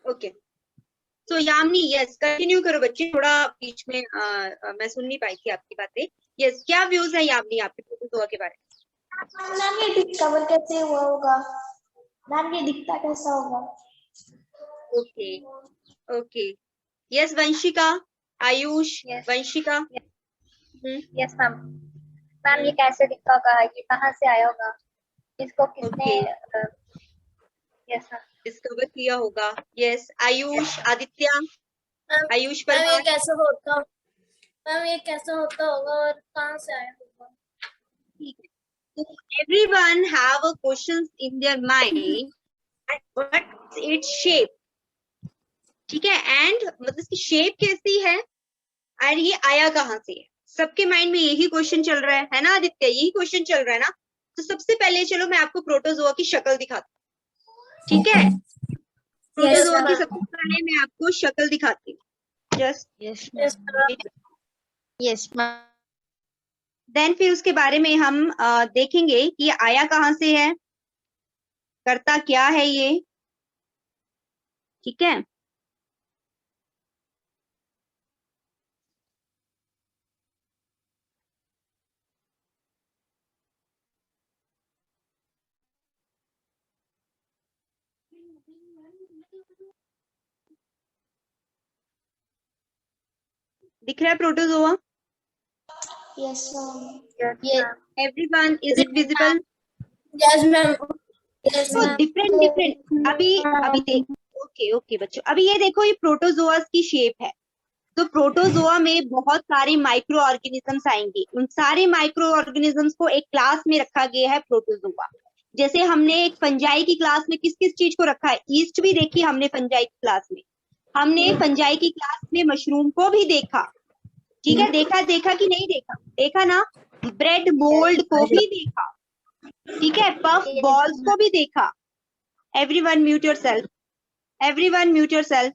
Okay, सो Yamini, yes continue करो बच्चे, थोड़ा बीच में मैं सुन नहीं पाई थी आपकी बातें। यस, क्या व्यूज है यामिनी आपके प्रोटोजोआ के बारे में? मैम ये डिस्कवर कैसे हुआ होगा? मैम ये दिखता कैसा होगा? Okay okay, yes Vanshika, Ayush, Yes. Vanshika. Yes ma'am. Ma'am ये कैसे दिखता होगा, ये कहाँ से आया होगा, इसको किसने यस मैम डिस्कवर किया होगा। यस आयुष, आदित्य, आयुष मैम ये परमार। कैसे होता, मैम ये कैसे होता होगा और कहाँ से आया होगा? ठीक है, तो everyone have a questions in their mind, what its shape, ठीक है, एंड मतलब इसकी शेप कैसी है और ये आया कहाँ से है। सबके माइंड में यही क्वेश्चन चल रहा है ना आदित्य, यही क्वेश्चन चल रहा है ना। तो सबसे पहले चलो मैं आपको प्रोटोजोआ की शक्ल दिखाती हूँ, ठीक है। प्रोटोजोआ की सबसे पहले मैं आपको शक्ल दिखाती हूँ, जस्ट यस मैम। देन फिर उसके बारे में हम देखेंगे कि ये आया कहाँ से है, करता क्या है ये, ठीक है। दिख रहा है protozoa? Yes ma'am. Everyone, is it visible? Yes ma'am. तो डिफरेंट अभी देखो, ओके बच्चों, अभी ये देखो, ये प्रोटोजोआस की शेप है। तो प्रोटोजोआ में बहुत सारे माइक्रो ऑर्गेनिजम्स आएंगे, उन सारे माइक्रो ऑर्गेनिजम्स को एक क्लास में रखा गया है प्रोटोजोआ। जैसे हमने एक फंजाई की क्लास में किस किस चीज को रखा है, ईस्ट भी देखी हमने फंजाई की क्लास में, हमने फंजाई की क्लास में मशरूम को भी देखा, ठीक है। देखा कि नहीं देखा? देखा ना। ब्रेड मोल्ड को भी देखा, ठीक है। पफ बॉल्स को भी देखा। Everyone mute yourself, everyone mute yourself,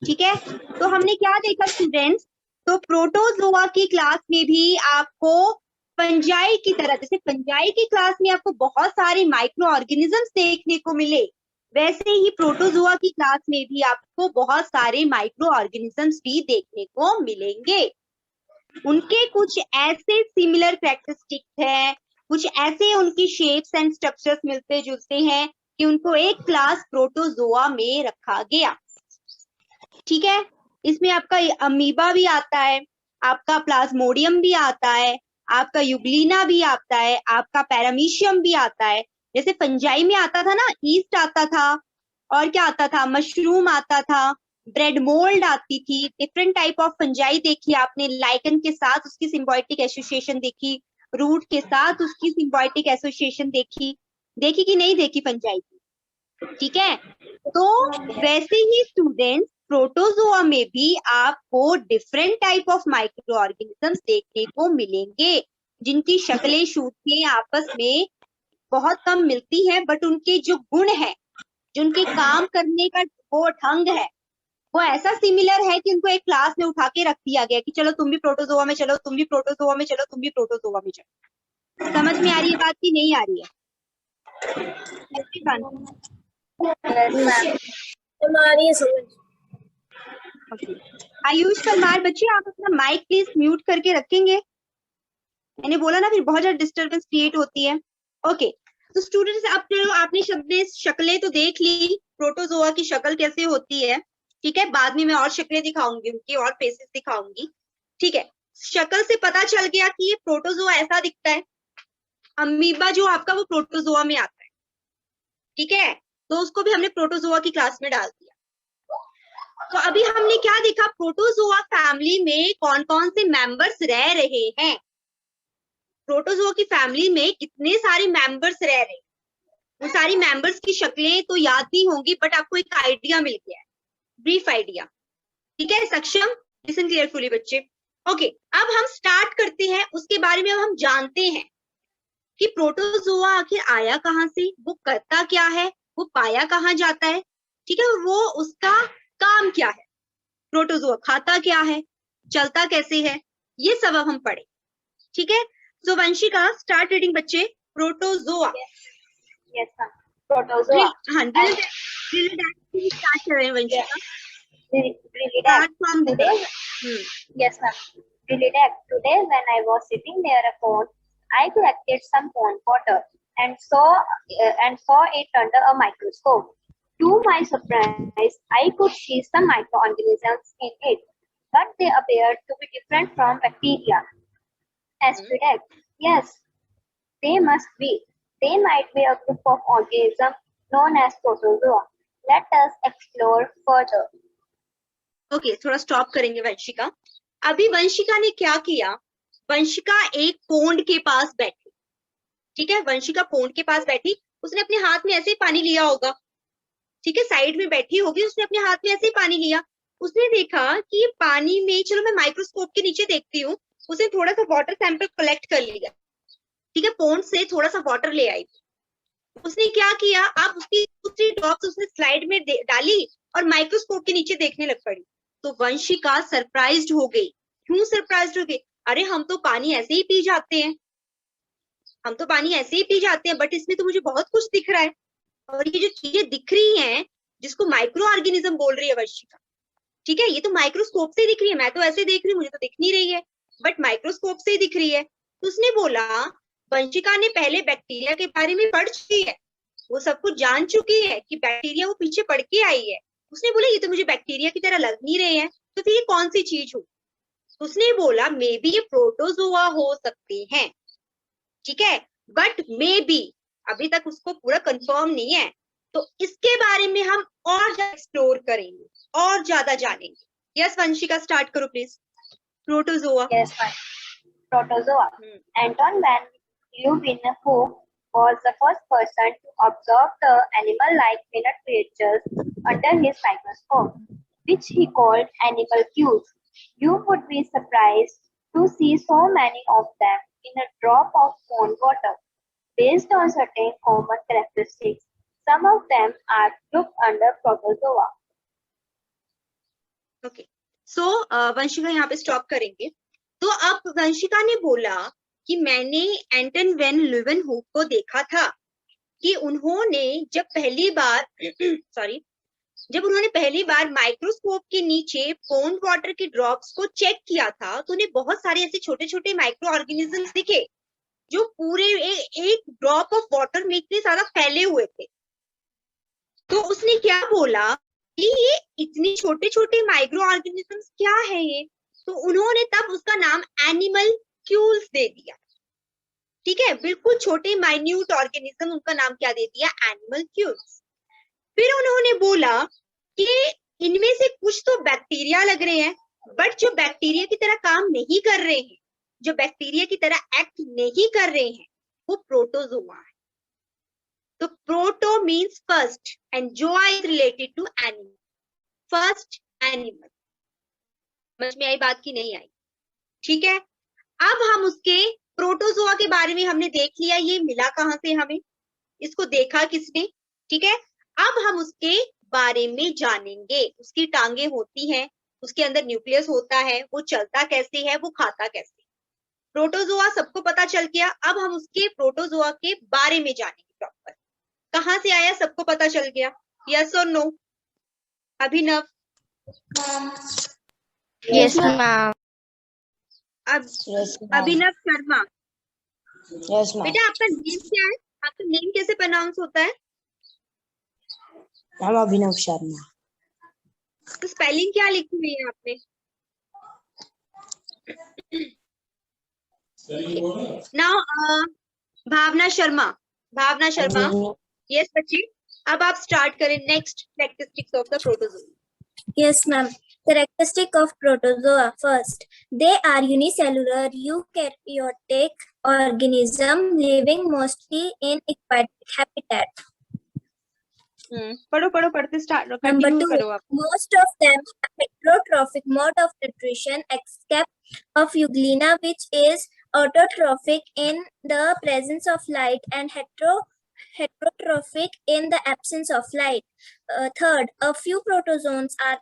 ठीक है। तो हमने क्या देखा स्टूडेंट्स, तो प्रोटोजोआ की क्लास में भी आपको फंजाई की तरह, जैसे फंजाई की क्लास में आपको बहुत सारे माइक्रो ऑर्गेनिजम्स देखने को मिले, वैसे ही प्रोटोजोआ की क्लास में भी आपको बहुत सारे माइक्रो ऑर्गेनिजम्स भी देखने को मिलेंगे। उनके कुछ ऐसे सिमिलर कैरेक्टरिस्टिक्स हैं, कुछ ऐसे उनकी शेप्स एंड स्ट्रक्चर्स मिलते जुलते हैं कि उनको एक क्लास प्रोटोजोआ में रखा गया, ठीक है। इसमें आपका अमीबा भी आता है, आपका प्लाज्मोडियम भी आता है, आपका यूग्लिना भी आता है, आपका पैरामीशियम भी आता है। जैसे फंजाई में आता था ना, ईस्ट आता था, और क्या आता था, मशरूम आता था, ब्रेड मोल्ड आती थी, डिफरेंट टाइप ऑफ फंजाई देखी आपने, लाइकन के साथ उसकी सिम्बायोटिक एसोसिएशन देखी, रूट के साथ उसकी सिम्बायोटिक एसोसिएशन देखी कि नहीं देखी फंजाई की, ठीक है। तो वैसे ही स्टूडेंट्स प्रोटोजोआ में भी आपको different type of micro organisms देखने को मिलेंगे, जिनकी शक्लें शूटें आपस में बहुत कम मिलती हैं, बट उनके जो गुण है, जो उनके काम करने का वो ढंग है, वो ऐसा सिमिलर है कि उनको एक क्लास में उठा के रख दिया गया कि चलो तुम भी प्रोटोजोआ में चलो, तुम भी प्रोटोजोआ में चलो, तुम भी प्रोटोजोआ में चलो। समझ में आ रही है बात की नहीं आ रही है? हमारी समझ। आयुष परमार, बच्चे आप अपना माइक प्लीज म्यूट करके रखेंगे, मैंने बोला ना फिर बहुत ज्यादा डिस्टरबेंस क्रिएट होती है। ओके, तो स्टूडेंट्स अब चलो आपने शक्लें तो देख ली, प्रोटोजोआ की शक्ल कैसे होती है, ठीक है। बाद में मैं और शक्लें दिखाऊंगी, उनकी और फेसेस दिखाऊंगी, ठीक है। शक्ल से पता चल गया कि ये प्रोटोजोआ ऐसा दिखता है। अमीबा जो आपका वो प्रोटोजोआ में आता है, ठीक है, तो उसको भी हमने प्रोटोजोआ की क्लास में डाल दिया। तो अभी हमने क्या देखा, प्रोटोजोआ फैमिली में कौन कौन से मेंबर्स रह रहे हैं, प्रोटोजोआ की फैमिली में कितने सारे मेंबर्स रह रहे हैं, वो सारी मेंबर्स की शक्लें तो याद नहीं होंगी, बट आपको एक आइडिया मिल गया है, ब्रीफ आइडिया, ठीक है। सक्षम, लिसन केयरफुली बच्चे। ओके, अब हम स्टार्ट करते हैं, उसके बारे में हम जानते हैं कि प्रोटोजोआ आखिर आया कहाँ से, वो करता क्या है, वो पाया कहाँ जाता है, ठीक है, वो उसका काम क्या है, प्रोटोजोआ खाता क्या है, चलता कैसे है, ये सब अब हम पढ़े, ठीक है। सो वंशिका स्टार्ट रीडिंग बच्चे, प्रोटोजोआ। Yes ma'am. प्रोटोजोआ। हाँ, स्टार्ट कर रहे हैं Vanshika, Really start from the today, yes ma'am. Really today when I was sitting near a pond, I collected some pond water and saw it under a microscope. To my surprise, I could see some microorganisms in it, but they appeared to be different from bacteria. As predict, yes, they must be. They might be a group of organisms known as protozoa. Let us explore further. Okay, थोड़ा stop करेंगे वंशिका। अभी वंशिका ने क्या किया, वंशिका एक pond के पास बैठी, ठीक है, वंशिका पोंड के पास बैठी, उसने अपने हाथ में ऐसे ही पानी लिया होगा, ठीक है, साइड में बैठी होगी, उसने अपने हाथ में ऐसे ही पानी लिया, उसने देखा कि पानी में, चलो मैं माइक्रोस्कोप के नीचे देखती हूँ, उसने थोड़ा सा वाटर सैंपल कलेक्ट कर लिया, ठीक है, पोंड से थोड़ा सा वाटर ले आई, उसने क्या किया, अब उसकी दूसरी ड्रॉप्स उसने स्लाइड में डाली और माइक्रोस्कोप के नीचे देखने लग पड़ी। तो वंशिका सरप्राइज्ड हो गई। क्यों सरप्राइज्ड हो गई? अरे हम तो पानी ऐसे ही पी जाते हैं, हम तो पानी ऐसे ही पी जाते हैं, बट इसमें तो मुझे बहुत कुछ दिख रहा है, और ये जो चीजें दिख रही हैं जिसको माइक्रो ऑर्गेनिज्म बोल रही है वंशिका, ठीक है, ये तो माइक्रोस्कोप से दिख रही है, मैं तो ऐसे देख रही हूँ, मुझे तो दिख नहीं रही है, बट माइक्रोस्कोप से ही दिख रही है। तो उसने बोला, वंशिका ने पहले बैक्टीरिया के बारे में पढ़ चुकी है, वो सब कुछ जान चुकी है कि बैक्टीरिया वो पीछे पढ़ के आई है। उसने बोला ये तो मुझे बैक्टीरिया की तरह लग नहीं रहे हैं, तो फिर ये कौन सी चीज हो? उसने बोला मे बी ये प्रोटोजोआ हो सकते हैं, ठीक है, बट मे बी, अभी तक उसको पूरा कंफर्म नहीं है, तो इसके बारे में हम और ज्यादा एक्सप्लोर करेंगे और ज्यादा जानेंगे। यस वंशिका, स्टार्ट करो please. Protozoa. Yes, fine. Protozoa. Anton van Leeuwenhoek was the first person to observe the animal-like minute creatures under his microscope, which he called animalcules. You would be surprised to see so many of them in a drop of pond water. Based on certain common characteristics, some of them are grouped under protozoa. Okay, so Vanshika यहाँ पे stop करेंगे। तो अब वंशिका ने बोला कि मैंने एंटन when ल्यूवेनहूक को देखा था कि उन्होंने जब पहली बार सॉरी जब उन्होंने पहली बार माइक्रोस्कोप के नीचे पोंड वाटर की ड्रॉप्स को चेक किया था, तो उन्हें बहुत सारे ऐसे छोटे छोटे माइक्रो ऑर्गेनिजम्स दिखे जो पूरे एक ड्रॉप ऑफ वाटर में इतने ज्यादा फैले हुए थे। तो उसने क्या बोला कि ये इतने छोटे छोटे माइक्रो ऑर्गेनिजम्स क्या है ये, तो उन्होंने तब उसका नाम एनिमलक्यूल्स दे दिया, ठीक है, बिल्कुल छोटे माइन्यूट ऑर्गेनिज्म, उनका नाम क्या दे दिया, एनिमलक्यूल्स। फिर उन्होंने बोला कि इनमें से कुछ तो बैक्टीरिया लग रहे हैं, बट जो बैक्टीरिया की तरह काम नहीं कर रहे हैं, जो बैक्टीरिया की तरह एक्ट नहीं कर रहे हैं, वो प्रोटोजोआ है। तो proto means first and zoa is related to animal, first animal. समझ में आई बात की नहीं आई? ठीक है, अब हम उसके प्रोटोजोआ के बारे में हमने देख लिया, ये मिला कहां से हमें, इसको देखा किसने, ठीक है, अब हम उसके बारे में जानेंगे। उसकी टांगे होती हैं, उसके अंदर न्यूक्लियस होता है, वो चलता कैसे है, वो खाता कैसे। प्रोटोजोआ सबको पता चल गया, अब हम उसके प्रोटोजोआ के बारे में जानेंगे प्रॉपर। कहां से आया सबको पता चल गया, यस और no? Abhinav? Yes ma'am. Abhinav Sharma, yes ma'am. बेटा आपका नेम क्या है, आपका नेम कैसे प्रोनाउंस होता है? मैम अभिनव शर्मा। तो स्पेलिंग क्या लिखी हुई है आपने? नाउ भावना शर्मा, भावना शर्मा, यस बच्चे, अब आप स्टार्ट करें next characteristics of the protozoa. Yes, ma'am. Characteristic of protozoa. First, they are unicellular eukaryotic organism living mostly in aquatic habitat. पढ़ो पढ़ते स्टार्ट Number कंटिन्यू 2, करो आप। most of them have heterotrophic mode of nutrition except of Euglena, which is autotrophic in the presence of light and heterotrophic in the absence of light. Third, a few protozoans are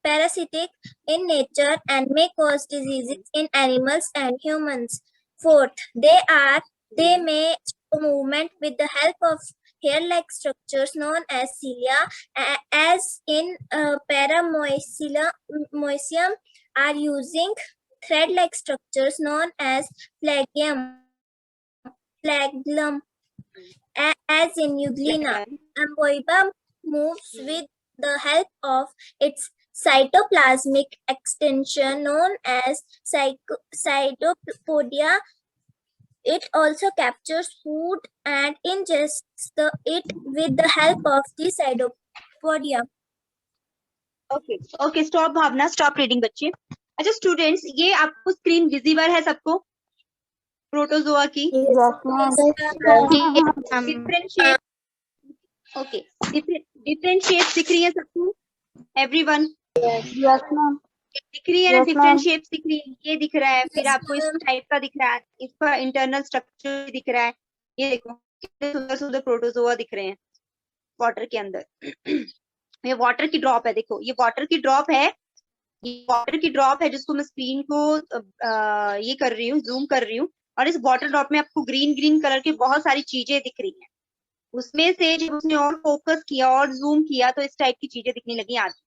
parasitic in nature and may cause diseases in animals and humans. Fourth, they may show movement with the help of hair-like structures known as cilia, as in Paramoecium are using thread-like structures known as flagellum, as in Euglena. Amoeba moves with the help of its cytoplasmic extension known as cytopodia. It also captures food and ingests it with the help of the cytopodia. Okay okay, stop Bhavana, stop reading बच्चे। अच्छा students, ये आपको screen visible है सबको protozoa की? Different shape, okay, different shape दिख रही है सबको? एवरीवन दिख रही है ना? डिफरेंट शेप दिख रही है, ये दिख रहा है, फिर आपको इस टाइप का दिख रहा है, इसका इंटरनल स्ट्रक्चर दिख रहा है, ये देखो कितने सुंदर सुंदर प्रोटोजोआ दिख रहे हैं वाटर के अंदर। ये वाटर की ड्रॉप है, देखो ये वाटर की ड्रॉप है, ये वाटर की ड्रॉप है जिसको मैं स्क्रीन को ये कर रही हूँ, जूम कर रही हूँ, और इस वाटर ड्रॉप में आपको ग्रीन ग्रीन कलर की बहुत सारी चीजें दिख रही हैं। उसमें से जब उसने और फोकस किया और जूम किया तो इस टाइप की चीजें दिखने लगी आगे।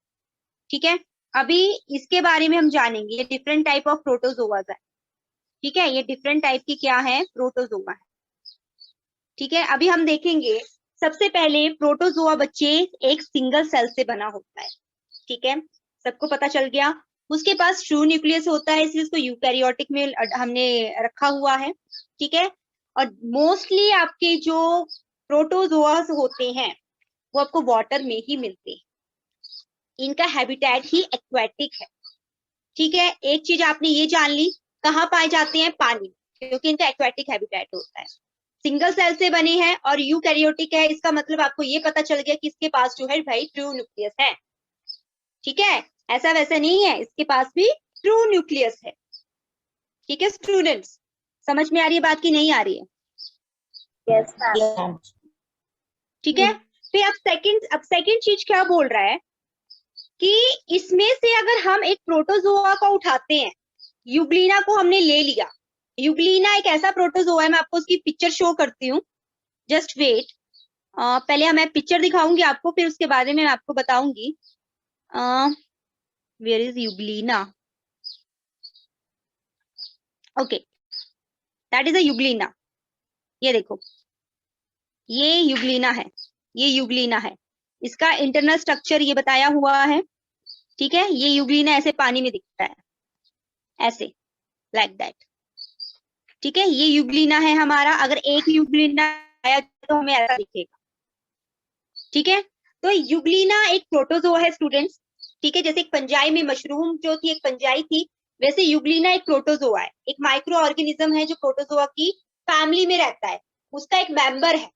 ठीक है, अभी इसके बारे में हम जानेंगे। ये डिफरेंट टाइप ऑफ प्रोटोजोआ है। ठीक है, ये डिफरेंट टाइप की क्या है? प्रोटोजोआ है। ठीक है, अभी हम देखेंगे सबसे पहले प्रोटोजोआ बच्चे एक सिंगल सेल से बना होता है। ठीक है, सबको पता चल गया। उसके पास ट्रू न्यूक्लियस होता है, इसलिए इसको यूकैरियोटिक में हमने रखा हुआ है। ठीक है, और मोस्टली आपके जो प्रोटोजोआस होते हैं वो आपको वाटर में ही मिलते हैं, इनका हैबिटेट ही एक्वेटिक है। ठीक है, एक चीज आपने ये जान ली, कहाँ पाए जाते हैं? पानी, क्योंकि इनका एक्वेटिक हैबिटेट होता है। सिंगल सेल से बने हैं और यूकैरियोटिक है, इसका मतलब आपको ये पता चल गया कि इसके पास जो है भाई ट्रू न्यूक्लियस है। ठीक है, ऐसा वैसा नहीं है, इसके पास भी ट्रू न्यूक्लियस है। ठीक है स्टूडेंट्स, समझ में आ रही है बात की नहीं आ रही है? Yes, ma'am. ठीक है, फिर अब सेकंड चीज क्या बोल रहा है कि इसमें से अगर हम एक प्रोटोजोआ को उठाते हैं, यूग्लिना को हमने ले लिया। यूग्लिना एक ऐसा प्रोटोजोआ है, मैं आपको उसकी पिक्चर शो करती हूँ, जस्ट वेट। पहले मैं पिक्चर दिखाऊंगी आपको, फिर उसके बारे में मैं आपको बताऊंगी। Where is euglena? Okay, that is a euglena. ये देखो, ये यूग्लिना है, ये यूग्लिना है। इसका इंटरनल स्ट्रक्चर ये बताया हुआ है। ठीक है, ये यूग्लिना ऐसे पानी में दिखता है, ऐसे, लाइक दैट। ठीक है, ये यूग्लिना है हमारा। अगर एक यूग्लिना आया तो हमें ऐसा दिखेगा। ठीक है, तो यूग्लिना एक प्रोटोजोआ है स्टूडेंट्स। ठीक है, जैसे एक पंजाई में मशरूम जो थी, एक पंजाई थी, वैसे यूग्लिना एक प्रोटोजोआ है, एक माइक्रो ऑर्गेनिज्म है जो प्रोटोजोआ की फैमिली में रहता है, उसका एक मेंबर है,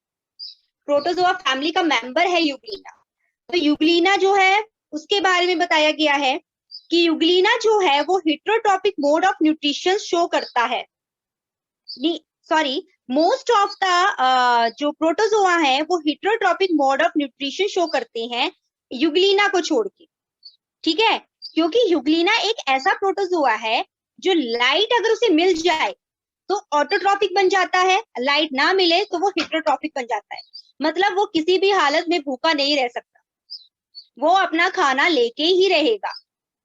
प्रोटोजोआ फैमिली का मेंबर है यूग्लिना। तो यूग्लिना जो है उसके बारे में बताया गया है कि यूग्लिना जो है वो heterotrophic mode of nutrition show करता है। सॉरी, मोस्ट ऑफ द जो प्रोटोजोआ है वो heterotrophic mode of nutrition show करते हैं यूग्लिना को छोड़ के। ठीक है, क्योंकि यूग्लिना एक ऐसा प्रोटोजोआ है जो लाइट अगर उसे मिल जाए तो ऑटोट्रॉपिक बन जाता है, लाइट ना मिले तो वो हेटेरोट्रॉपिक बन जाता है। मतलब वो किसी भी हालत में भूखा नहीं रह सकता, वो अपना खाना लेके ही रहेगा।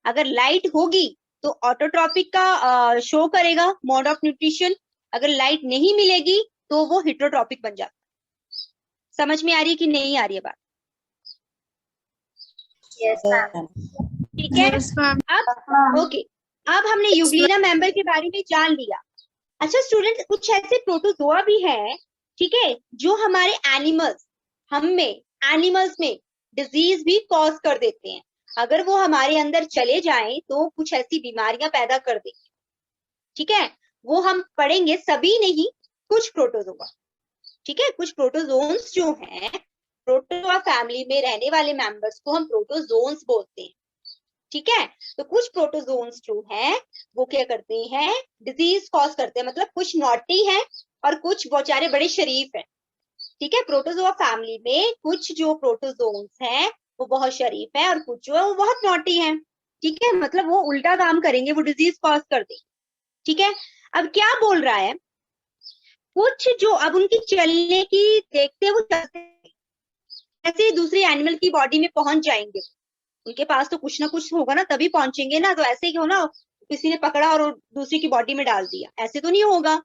अगर लाइट होगी तो ऑटोट्रॉपिक का शो करेगा मोड ऑफ न्यूट्रिशन, अगर लाइट नहीं मिलेगी तो वो हेटेरोट्रॉपिक बन जाता है। समझ में आ रही है कि नहीं आ रही है बात? Yes, ma'am. ठीक है, अब ओके, अब हमने यूग्लिना मेंबर के बारे में जान लिया। अच्छा स्टूडेंट, कुछ ऐसे प्रोटोजोआ भी है, ठीक है, जो हमारे एनिमल्स में डिजीज भी कॉज कर देते हैं। अगर वो हमारे अंदर चले जाएं तो कुछ ऐसी बीमारियां पैदा कर देंगे। ठीक है, वो हम पढ़ेंगे, सभी नहीं, कुछ प्रोटोजोआ। ठीक है, कुछ प्रोटोजोन्स जो हैं, प्रोटोजोआ फैमिली में रहने वाले मेंबर्स को हम प्रोटोजोन्स बोलते हैं। ठीक है, तो कुछ प्रोटोजोन्स जो हैं वो क्या करते हैं? डिजीज कॉज करते हैं, मतलब कुछ नॉटी हैं और कुछ बेचारे बड़े शरीफ हैं। ठीक है, प्रोटोजोआ फैमिली में कुछ जो प्रोटोजोन्स हैं वो बहुत शरीफ है और कुछ जो है वो बहुत नॉटी हैं। ठीक है, मतलब वो उल्टा काम करेंगे, वो डिजीज कॉज कर देंगे। ठीक है, अब क्या बोल रहा है, कुछ जो अब उनकी चलने की देखते वो चलते, कैसे ही दूसरी एनिमल की बॉडी में पहुंच जाएंगे? उनके पास तो कुछ ना कुछ होगा ना, तभी पहुंचेंगे ना। तो ऐसे ही हो ना, किसी ने पकड़ा और दूसरी की बॉडी में डाल दिया, ऐसे तो नहीं होगा।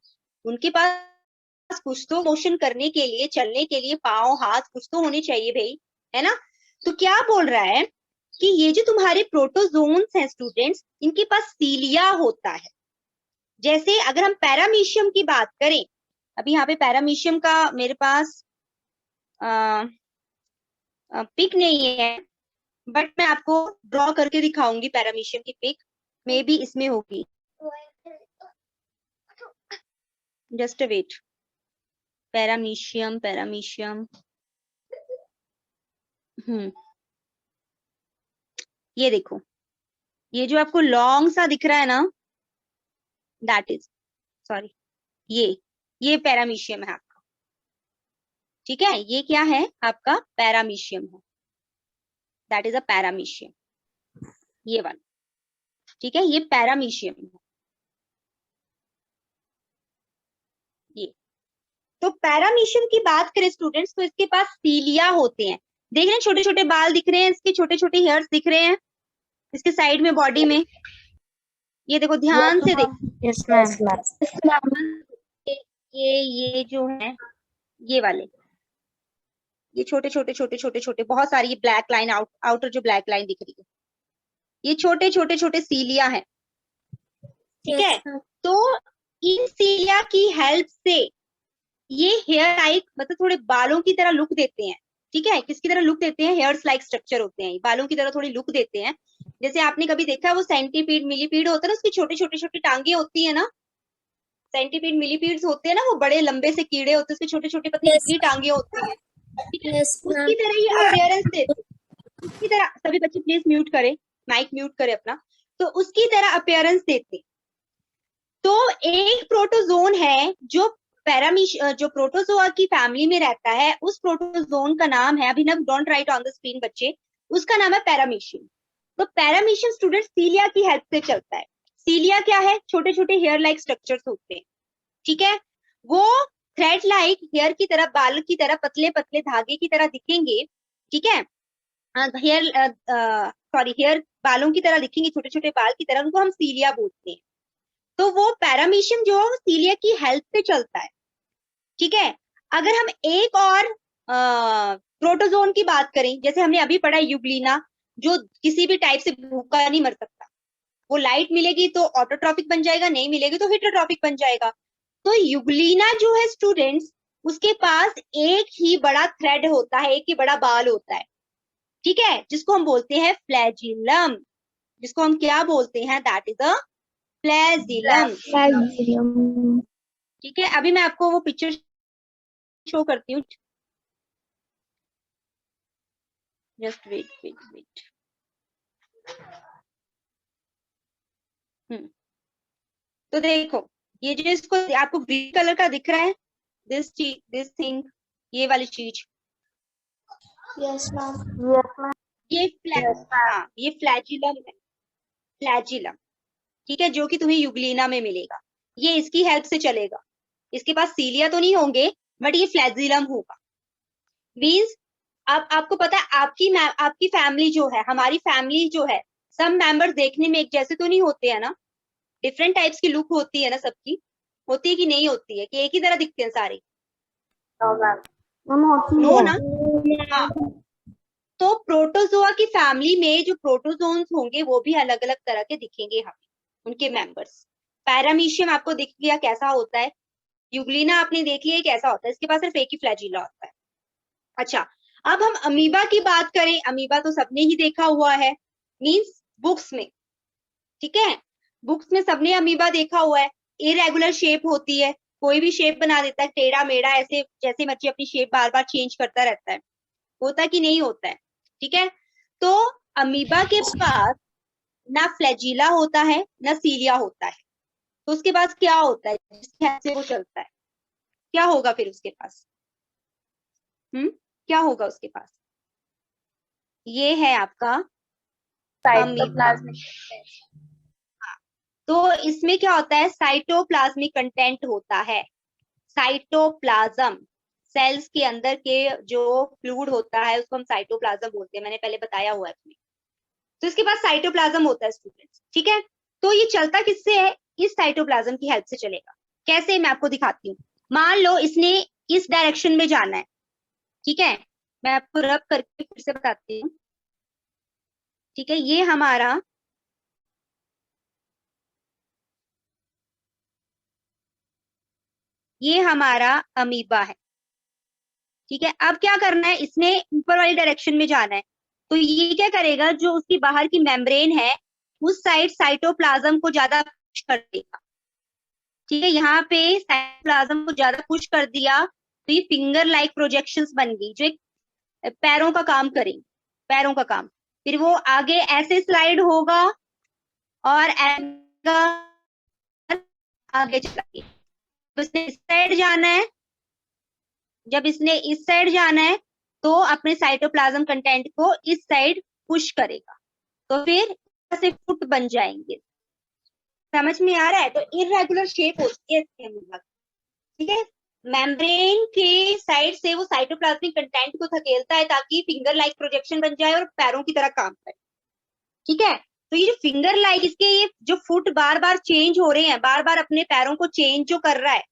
उनके पास कुछ तो मोशन करने के लिए, चलने के लिए पाँव हाथ कुछ तो होने चाहिए भाई, है ना। तो क्या बोल रहा है कि ये जो तुम्हारे प्रोटोजोन्स हैं स्टूडेंट्स, इनके पास सीलिया होता है। जैसे अगर हम पैरामीशियम की बात करें, अभी यहाँ पे पैरामीशियम का मेरे पास पिक नहीं है, बट मैं आपको ड्रॉ करके दिखाऊंगी पैरामीशियम की पिक, मे बी इसमें होगी। जस्ट वेट, पैरामीशियम पैरामीशियम, ये देखो, ये जो आपको लॉन्ग सा दिख रहा है ना, दैट इज, सॉरी, ये पैरामीशियम है आपका, ठीक है। ये क्या है आपका? पैरामीशियम है, दैट इज अ पैरामीशियम, ये वाला, ठीक है, ये पैरामीशियम है। ये तो पैरामीशियम की बात करें स्टूडेंट्स, तो इसके पास सीलिया होते हैं। देख रहे हैं, छोटे छोटे बाल दिख रहे हैं, इसके छोटे छोटे हेयर्स दिख रहे हैं इसके साइड में, बॉडी में। ये देखो, ध्यान से देखो। Yes, ma'am. ये जो है, ये वाले, ये छोटे छोटे छोटे छोटे छोटे बहुत सारी, ये ब्लैक लाइन, आउटर जो ब्लैक लाइन दिख रही है, ये छोटे छोटे छोटे सीलिया है, ठीक है। तो इन सीलिया की हेल्प से ये हेयर लाइक, मतलब थोड़े बालों की तरह लुक देते हैं, ठीक है। किसकी तरह लुक देते हैं? हेयर्स लाइक स्ट्रक्चर होते हैं, बालों की तरह थोड़ी लुक देते हैं। जैसे आपने कभी देखा है वो सेंटीपीड मिलीपीड होता है ना, उसकी छोटे छोटे छोटी टांगे होती है ना, सेंटीपीड मिलीपीड्स होते हैं ना, वो बड़े लंबे से कीड़े होते हैं, उसके छोटे छोटे पतली पतली टांगे होती है, ठीक है। उसकी तरह ये अपीयरेंस देते, उसकी तरह, सभी बच्चे प्लीज म्यूट करें, माइक म्यूट करें अपना। तो उसकी तरह अपीयरेंस देते। तो एक प्रोटोजोन है जो जो प्रोटोजोआ की फैमिली में रहता है, उस प्रोटोजोन का नाम है, Abhinav don't write on the screen बच्चे, उसका नाम है पैरामीशियम। तो पैरामीशियम स्टूडेंट सीलिया की हेल्प से चलता है। सीलिया क्या है? छोटे छोटे हेयर लाइक स्ट्रक्चर्स होते हैं, ठीक है। वो थ्रेड लाइक हेयर की तरह, बाल की तरह पतले पतले धागे की तरह दिखेंगे, ठीक है। हेयर हेयर बालों की तरह दिखेंगे, छोटे छोटे बाल की तरह, उनको हम सीलिया बोलते हैं। तो वो पैरामीशियम जो है वो सीलिया की हेल्प से चलता है, ठीक है। अगर हम एक और प्रोटोजोन की बात करें, जैसे हमने अभी पढ़ा यूग्लिना, जो किसी भी टाइप से भूखा नहीं मर सकता, वो लाइट मिलेगी तो ऑटोट्रॉफिक बन जाएगा, नहीं मिलेगी तो हेटेरोट्रॉफिक बन जाएगा। तो यूग्लिना जो है स्टूडेंट्स, उसके पास एक ही बड़ा थ्रेड होता है, एक ही बड़ा बाल होता है, ठीक है, जिसको हम बोलते हैं फ्लैजिलम। जिसको हम क्या बोलते हैं? दैट इज अ फ्लैजिलम, ठीक है। अभी मैं आपको वो पिक्चर शो करती हूँ, जस्ट वेट वेट वेट। तो देखो, ये जो इसको आपको ग्रीन कलर का दिख रहा है, दिस थिंग, ये वाली चीज, Yes, ma'am. ये हाँ, ये फ्लैजिलम है, फ्लैजिलम, ठीक है, जो कि तुम्हें यूग्लिना में मिलेगा। ये इसकी हेल्प से चलेगा। इसके पास सीलिया तो नहीं होंगे, बट ये फ्लैजिलम होगा। मीन्स अब आपको पता है, आपकी फैमिली जो है, हमारी फैमिली जो है, सब मेंबर्स देखने में एक जैसे तो नहीं होते हैं ना, डिफरेंट टाइप्स की लुक होती है ना सबकी, होती है कि नहीं होती है, कि एक ही तरह दिखते हैं सारे? नो ना। हाँ, तो प्रोटोजोआ की फैमिली में जो प्रोटोजोन्स होंगे वो भी अलग अलग तरह के दिखेंगे हमें, उनके मेंबर्स। पैरामीशियम आपको दिख गया कैसा होता है, यूग्लिना आपने देख लिया कैसा होता है, इसके पास सिर्फ एक ही फ्लैजिला होता है। अच्छा, अब हम अमीबा की बात करें, अमीबा तो सबने ही देखा हुआ है, मींस बुक्स में, ठीक है, बुक्स में सबने अमीबा देखा हुआ है। इरेगुलर शेप होती है, कोई भी शेप बना देता है, टेढ़ा मेढ़ा, ऐसे जैसे मर्जी अपनी शेप बार बार चेंज करता रहता है, होता कि नहीं होता है, ठीक है। तो अमीबा के पास ना फ्लैजिला होता है ना सीलिया होता है, तो उसके पास क्या होता है जिसकी हेल्प से वो चलता है? क्या होगा फिर उसके पास? क्या होगा उसके पास? ये है आपका अमीबा। तो इसमें क्या होता है? साइटोप्लाज्मिक कंटेंट होता है, साइटोप्लाज्म, सेल्स के अंदर के जो फ्लूइड होता है उसको हम साइटोप्लाज्म बोलते हैं, मैंने पहले बताया हुआ है तुम्हें। तो इसके पास साइटोप्लाज्म होता है स्टूडेंट्स, ठीक है। तो ये चलता किससे है? इस साइटोप्लाज्म की हेल्प से चलेगा। कैसे, मैं आपको दिखाती हूँ। मान लो इसने इस डायरेक्शन में जाना है, ठीक है, मैं आपको रब करके फिर से बताती हूँ, ठीक है। ये हमारा अमीबा है, ठीक है। अब क्या करना है, इसने ऊपर वाली डायरेक्शन में जाना है, तो ये क्या करेगा, जो उसकी बाहर की मेम्ब्रेन है उस साइड साइटोप्लाज्म को ज्यादा पुश कर देगा, ठीक है। यहाँ पे साइटोप्लाज्म को ज्यादा पुश कर दिया तो ये फिंगर लाइक प्रोजेक्शंस बन गई, जो एक पैरों का काम करेंगे, पैरों का काम। फिर वो आगे ऐसे स्लाइड होगा और आगे चला गया। तो इसने इस साइड जाना है, जब इसने इस साइड जाना है तो अपने साइटोप्लाज्म कंटेंट को इस साइड पुश करेगा, तो फिर ऐसे फुट बन जाएंगे। समझ में आ रहा है? तो इररेगुलर शेप होती है इसके अंदर, ठीक है। मेम्ब्रेन के साइड से वो साइटोप्लाज्मिक कंटेंट को धकेलता है ताकि फिंगर लाइक प्रोजेक्शन बन जाए और पैरों की तरह काम करे, ठीक है। तो ये जो फिंगर लाइक, इसके ये जो फुट बार बार चेंज हो रहे हैं, बार बार अपने पैरों को चेंज जो कर रहा है,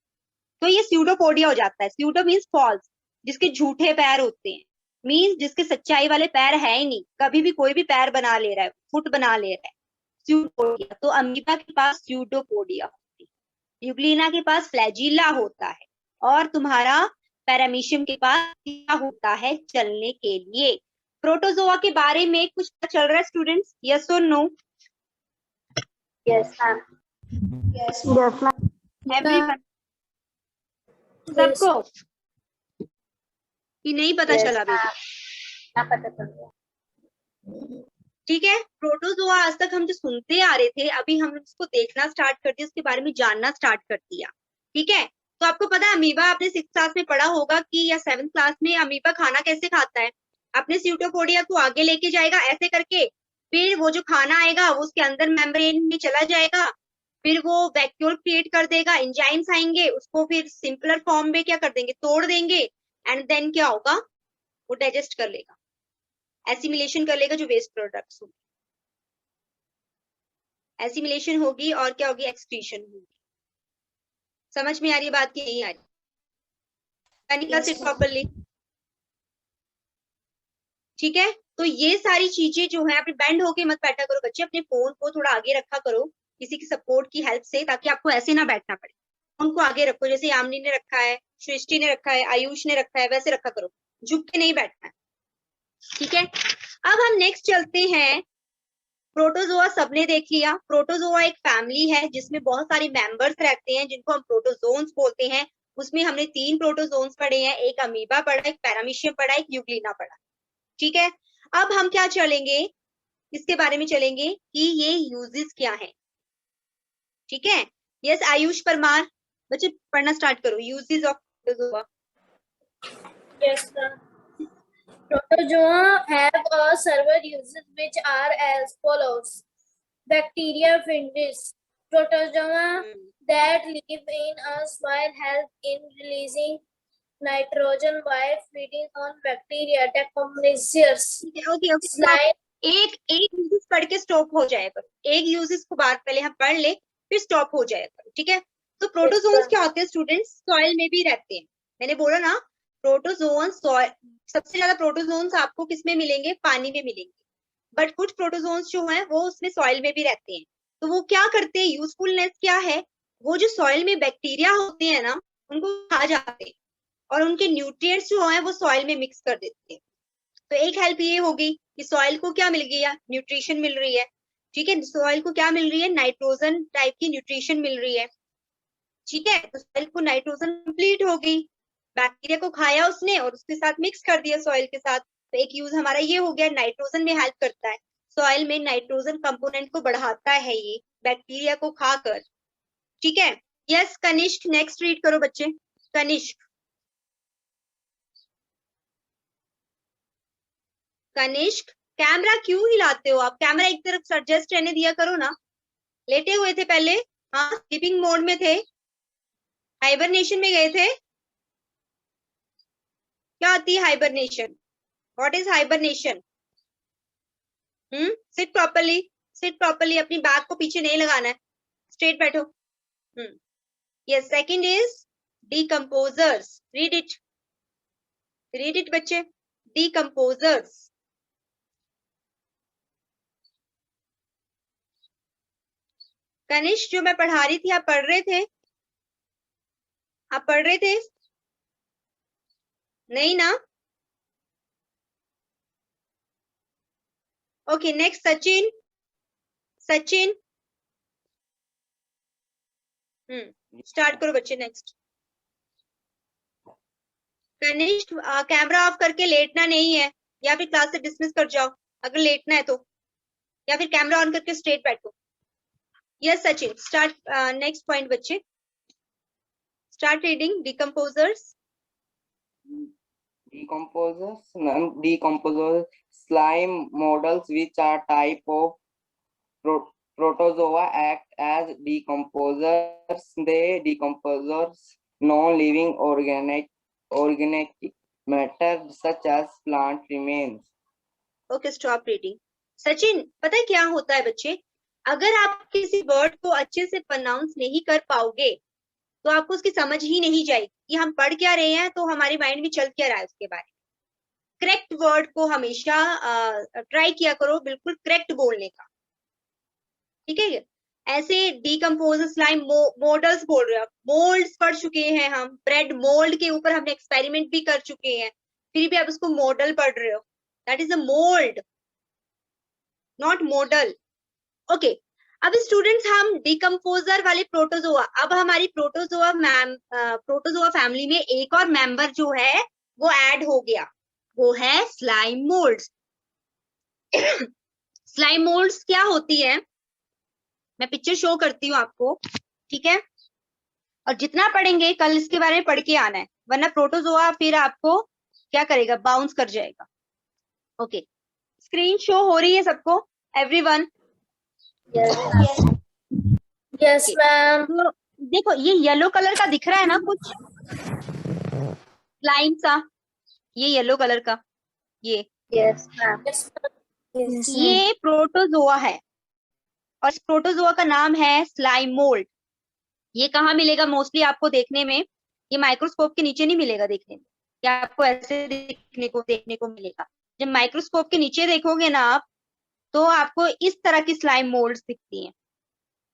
तो ये स्यूडोपोडिया हो जाता है। स्यूडो मीन्स फॉल्स, जिसके झूठे पैर होते हैं, मीन्स जिसके सच्चाई वाले पैर है ही नहीं, कभी भी कोई भी पैर बना ले रहा है, फुट बना ले रहा है, स्यूडोपोडिया। तो अमीबा के पास स्यूडोपोडिया होती है, यूग्लिना के पास फ्लैजिला होता है, और तुम्हारा पैरामीशियम के पास क्या होता है चलने के लिए। प्रोटोजोआ के बारे में कुछ पता चल रहा है स्टूडेंट्स? यस और no? Yes, ma'am. Yes, ma'am. Everyone, सबको कि नहीं पता Yes, चला? ma'am. ना पता चल रहा। ठीक है। प्रोटोजोआ आज तक हम जो सुनते आ रहे थे, अभी हम उसको देखना स्टार्ट कर दिया, उसके बारे में जानना स्टार्ट कर दिया, ठीक है। तो आपको पता है अमीबा, आपने 6th क्लास में पढ़ा होगा कि, या 7th क्लास में, अमीबा खाना कैसे खाता है? अपने स्यूडोपोडिया को आगे लेके जाएगा ऐसे करके, फिर वो जो खाना आएगा वो उसके अंदर मेम्ब्रेन में चला जाएगा, फिर वो वैक्यूल क्रिएट कर देगा, एंजाइम्स आएंगे, उसको फिर सिंपलर फॉर्म में क्या कर देंगे, तोड़ देंगे, एंड देन क्या होगा, वो डाइजेस्ट कर लेगा, एसिमिलेशन कर लेगा, जो वेस्ट प्रोडक्ट्स होंगे, एसिमिलेशन होगी, और क्या होगी, एक्सक्रीशन होगी। समझ में आ रही है बात की नहीं आ रही? कनिका सिट प्रॉपर्ली, ठीक है। तो ये सारी चीजें जो है, अपने बैंड होके मत बैठा करो बच्चे, अपने फोन को थोड़ा आगे रखा करो किसी की सपोर्ट की हेल्प से, ताकि आपको ऐसे ना बैठना पड़े। फोन को आगे रखो, जैसे यामिनी ने रखा है, सृष्टि ने रखा है, आयुष ने रखा है, वैसे रखा करो, झुक के नहीं बैठना है, ठीक है। अब हम नेक्स्ट चलते हैं। प्रोटोजोआ सबने देख लिया। प्रोटोजोआ एक फैमिली है जिसमें बहुत सारे मेंबर्स रहते हैं, जिनको हम प्रोटोजोन्स बोलते हैं। उसमें हमने 3 प्रोटोजोन्स पढ़े हैं, एक अमीबा पढ़ा, एक पैरामीशियम पढ़ा, एक यूग्लिना पढ़ा, ठीक है। अब हम क्या चलेंगे, इसके बारे में चलेंगे कि ये यूजेस क्या है, ठीक है। यस आयुष परमार, बच्चे पढ़ना स्टार्ट करो, uses of protozoa. Yes, sir. Protozoa have several uses which are as follows. Bacteria fungus. Protozoa that live in a soil help in releasing nitrogen while feeding on bacteria. Decomposers. Okay Slime. एक uses पढ़ के stop हो जाए करो, एक uses को बाद पहले हम पढ़ ले, फिर स्टॉप हो जाए करो, ठीक है। तो प्रोटोजोन्स क्या होते हैं स्टूडेंट्स? सॉइल में भी रहते हैं। मैंने बोला ना, प्रोटोजोन्स सॉइल, सबसे ज्यादा प्रोटोजोन्स आपको किसमें मिलेंगे, पानी में मिलेंगे, बट कुछ प्रोटोजोन्स जो हैं वो उसमें सॉइल में भी रहते हैं। तो वो क्या करते हैं, यूजफुलनेस क्या है, वो जो सॉइल में बैक्टीरिया होते हैं ना, उनको खा जाते हैं और उनके न्यूट्रिएंट्स जो हैं वो सॉइल में मिक्स कर देते हैं। तो एक हेल्प ये होगी कि सॉइल को क्या मिल गया, न्यूट्रिशन मिल रही है, ठीक है। सॉइल को क्या मिल रही है, नाइट्रोजन टाइप की न्यूट्रिशन मिल रही है, ठीक है। तो सॉइल को नाइट्रोजन कंप्लीट हो गई, बैक्टीरिया को खाया उसने और उसके साथ मिक्स कर दिया सॉइल के साथ। तो एक यूज हमारा ये हो गया, नाइट्रोजन में हेल्प करता है, सॉइल में नाइट्रोजन कंपोनेंट को बढ़ाता है ये बैक्टीरिया को खाकर, ठीक है। यस कनिष्क, नेक्स्ट रीड करो बच्चे। कनिष्क, कनिष्क कैमरा क्यों हिलाते हो आप? कैमरा एक तरफ सजेस्ट रहने दिया करो ना। लेटे हुए थे पहले, हाँ स्लीपिंग मोड में थे, हाइबरनेशन में गए थे, क्या होती है hibernation? What is hibernation? Sit properly, sit properly, अपनी बैक को पीछे नहीं लगाना है, स्ट्रेट बैठो। Yes, second is decomposers, read it बच्चे, डीकंपोजर्स। कनिष्क, जो मैं पढ़ा रही थी आप पढ़ रहे थे? आप पढ़ रहे थे? नहीं ना? Okay, next Sachin. Sachin, start करो बच्चे, नेक्स्ट। कनिष्क, कैमरा ऑफ करके लेटना नहीं है, या फिर क्लास से डिसमिस कर जाओ अगर लेटना है तो, या फिर कैमरा ऑन करके स्ट्रेट बैठो। Yes Sachin, start next point बच्चे, start reading decomposers. Decomposers slime models, which are type of protozoa, act as decomposers. They decompose non-living organic matter such as plant remains. Okay, stop reading. Sachin, पता है क्या होता है बच्चे, अगर आप किसी वर्ड को अच्छे से प्रोनाउंस नहीं कर पाओगे तो आपको उसकी समझ ही नहीं जाएगी कि हम पढ़ क्या रहे हैं, तो हमारे माइंड में चल क्या रहा है उसके बारे में। करेक्ट वर्ड को हमेशा ट्राई किया करो, बिल्कुल करेक्ट बोलने का, ठीक है। ऐसे डीकंपोज स्लाइम मॉडल्स बोल रहे हो, मोल्ड्स पढ़ चुके हैं हम, ब्रेड मोल्ड के ऊपर हमने एक्सपेरिमेंट भी कर चुके हैं, फिर भी आप उसको मॉडल पढ़ रहे हो। That is a mould, not model. Okay, अब स्टूडेंट्स हम डिकम्पोजर वाले प्रोटोजोआ, अब हमारी प्रोटोजोआ फैमिली में एक और मेंबर जो है वो ऐड हो गया, वो है स्लाइम मोल्ड्स। स्लाइम मोल्ड्स क्या होती है, मैं पिक्चर शो करती हूँ आपको, ठीक है। और जितना पढ़ेंगे कल इसके बारे में पढ़ के आना है, वरना प्रोटोजोआ फिर आपको क्या करेगा, बाउंस कर जाएगा। ओके, स्क्रीन शो हो रही है सबको, एवरीवन? Yes, ma'am. तो देखो ये येलो कलर का दिख रहा है ना कुछ स्लाइम सा, ये येलो कलर का, ये Yes, ma'am. ये प्रोटोजोआ है, और इस प्रोटोजोआ का नाम है स्लाइम मोल्ड। ये कहाँ मिलेगा मोस्टली आपको देखने में, ये माइक्रोस्कोप के नीचे नहीं मिलेगा देखने में, या आपको ऐसे देखने को मिलेगा। जब माइक्रोस्कोप के नीचे देखोगे ना आप, तो आपको इस तरह की स्लाइम मोल्ड्स दिखती हैं,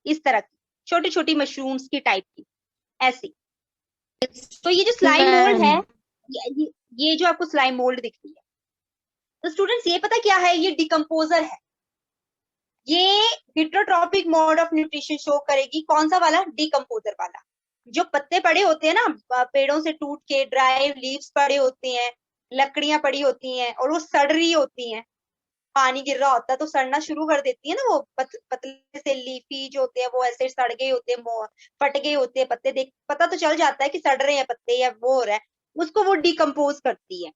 इस तरह की छोटी छोटी मशरूम्स की टाइप की, ऐसी। तो ये जो स्लाइम मोल्ड है, ये जो आपको स्लाइम मोल्ड दिख रही है, तो स्टूडेंट्स ये पता क्या है, ये डिकम्पोजर है। ये heterotrophic mode of nutrition show करेगी, कौन सा वाला, डिकम्पोजर वाला। जो पत्ते पड़े होते हैं ना पेड़ों से टूट के, ड्राई लीव्स पड़े होते हैं, लकड़ियां पड़ी होती हैं और वो सड़ रही होती हैं, पानी गिर रहा होता है तो सड़ना शुरू कर देती है ना, वो पतले से लीफी जो होते हैं वो ऐसे सड़ गए होते हैं, फट गए होते हैं पत्ते, देख पता तो चल जाता है कि सड़ रहे हैं पत्ते या वो हो रहा है, उसको वो डिकम्पोज करती है,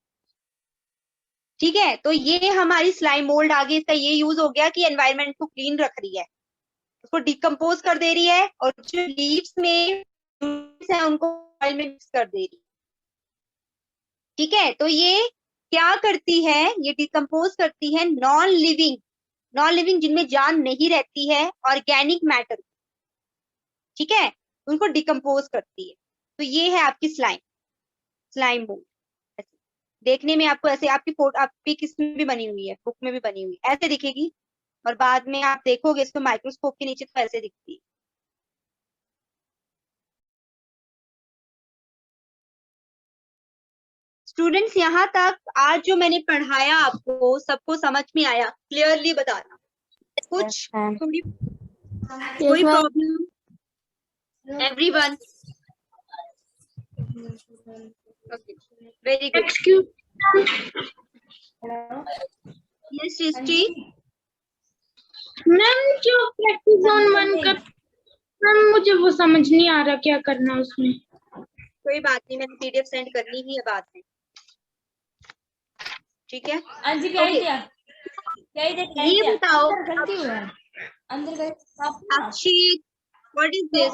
ठीक है। तो ये हमारी स्लाइम मोल्ड आगे इसका ये यूज हो गया कि एनवायरनमेंट को क्लीन रख रही है, उसको डिकम्पोज कर दे रही है, और जो लीव्स में है उनको ऑयल में मिक्स कर दे रही है, ठीक है। तो ये क्या करती है, ये डिकम्पोज करती है नॉन लिविंग जिनमें जान नहीं रहती है, ऑर्गेनिक मैटर, ठीक है, उनको डिकम्पोज करती है। तो ये है आपकी स्लाइम मोल्ड। देखने में आपको ऐसे, आपकी फोटो आपकी किसमें भी बनी हुई है, बुक में भी बनी हुई है, ऐसे दिखेगी, और बाद में आप देखोगे इसको माइक्रोस्कोप के नीचे तो ऐसे दिखती है। स्टूडेंट्स, यहाँ तक आज जो मैंने पढ़ाया आपको सबको समझ में आया? क्लियरली बताना, कुछ कोई problem? Everyone? Okay, very good. Yes Srishti ma'am, जो प्रैक्टिस ऑन 1 का मैम, मुझे वो समझ नहीं आ रहा क्या करना है उसमें। कोई बात नहीं, मैंने पीडीएफ सेंड करनी ही है बाद में, ठीक है। ये बताओ अक्षित, व्हाट इज दिस?